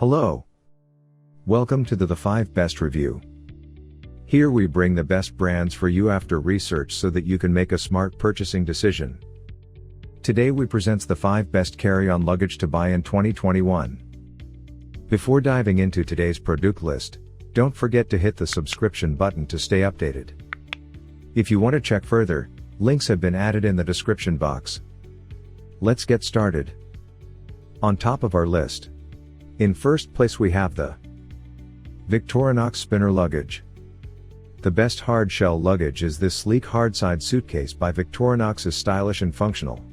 Hello. Welcome to the 5 Best Review. Here we bring the best brands for you after research so that you can make a smart purchasing decision. Today we presents the 5 best carry-on luggage to buy in 2021. Before diving into today's product list, don't forget to hit the subscription button to stay updated. If you want to check further, links have been added in the description box. Let's get started. On top of our list, in first place we have the Victorinox Spinner Luggage. The best hard shell luggage is this sleek hard-side suitcase by Victorinox is stylish and functional.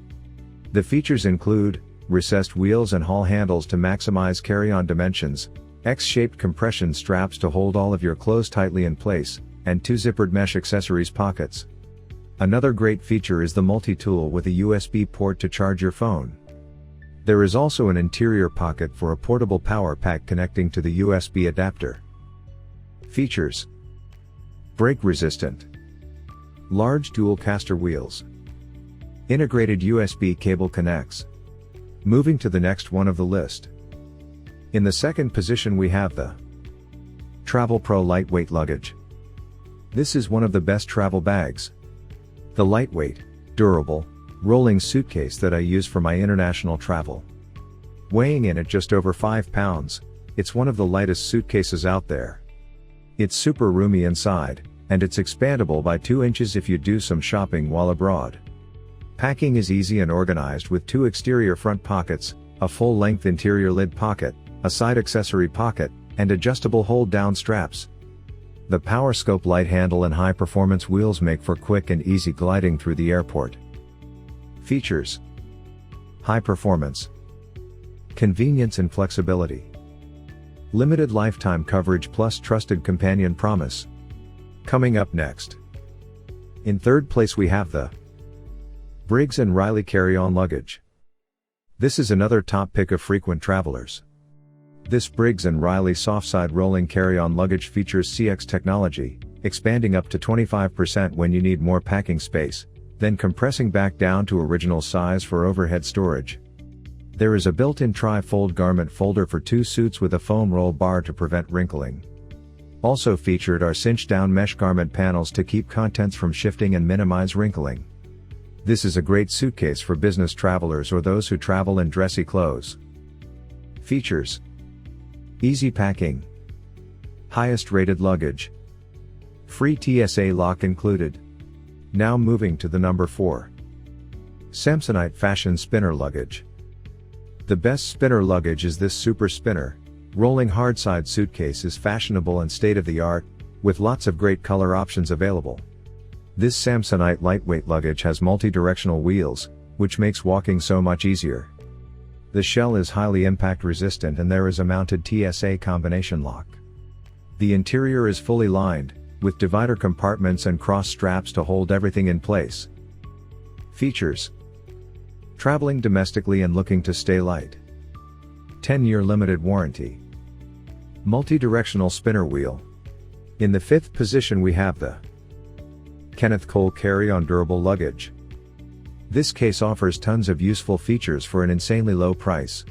The features include recessed wheels and haul handles to maximize carry-on dimensions, X-shaped compression straps to hold all of your clothes tightly in place, and 2 zippered mesh accessories pockets. Another great feature is the multi-tool with a USB port to charge your phone. There is also an interior pocket for a portable power pack connecting to the USB adapter. Features: brake resistant, large dual caster wheels, integrated USB cable connects. Moving to the next one of the list. In the second position we have the Travelpro Lightweight Luggage. This is one of the best travel bags. The lightweight, durable, rolling suitcase that I use for my international travel. Weighing in at just over 5 pounds, it's one of the lightest suitcases out there. It's super roomy inside, and it's expandable by 2 inches if you do some shopping while abroad. Packing is easy and organized with 2 exterior front pockets, a full-length interior lid pocket, a side accessory pocket, and adjustable hold-down straps. The PowerScope light handle and high-performance wheels make for quick and easy gliding through the airport. Features: high performance, convenience and flexibility, limited lifetime coverage plus trusted companion promise. Coming up next. In third place we have the Briggs Riley carry-on luggage. This is another top pick of frequent travelers. This Briggs Riley soft-side rolling carry-on luggage features CX technology, expanding up to 25% when you need more packing space, then compressing back down to original size for overhead storage. There is a built-in tri-fold garment folder for 2 suits with a foam roll bar to prevent wrinkling. Also featured are cinch-down mesh garment panels to keep contents from shifting and minimize wrinkling. This is a great suitcase for business travelers or those who travel in dressy clothes. Features: easy packing, highest rated luggage, free TSA lock included. Now moving to the number 4. Samsonite Fashion Spinner Luggage. The best spinner luggage is this super spinner, rolling hard-side suitcase is fashionable and state-of-the-art, with lots of great color options available. This Samsonite lightweight luggage has multi-directional wheels, which makes walking so much easier. The shell is highly impact resistant and there is a mounted TSA combination lock. The interior is fully lined, with divider compartments and cross straps to hold everything in place. Features: traveling domestically and looking to stay light. 10-year limited warranty. Multi-directional spinner wheel. In the 5th position we have the Kenneth Cole carry-on durable luggage. This case offers tons of useful features for an insanely low price.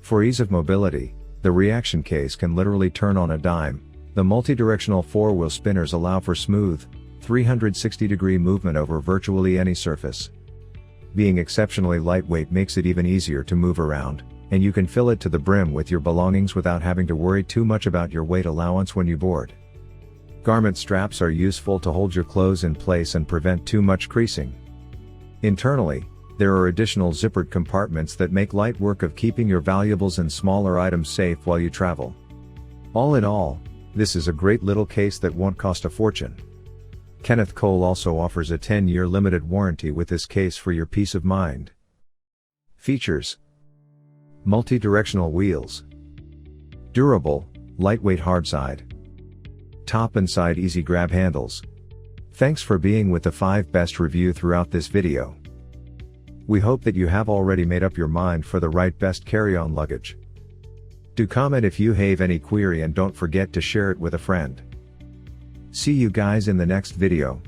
For ease of mobility, the reaction case can literally turn on a dime. The multi-directional 4-wheel spinners allow for smooth, 360-degree movement over virtually any surface. Being exceptionally lightweight makes it even easier to move around, and you can fill it to the brim with your belongings without having to worry too much about your weight allowance when you board. Garment straps are useful to hold your clothes in place and prevent too much creasing. Internally, there are additional zippered compartments that make light work of keeping your valuables and smaller items safe while you travel. All in all, this is a great little case that won't cost a fortune. Kenneth Cole also offers a 10-year limited warranty with this case for your peace of mind. Features: multi-directional wheels, durable, lightweight hardside, top and side easy grab handles. Thanks for being with the 5 best review throughout this video. We hope that you have already made up your mind for the right best carry-on luggage. Do comment if you have any query and don't forget to share it with a friend. See you guys in the next video.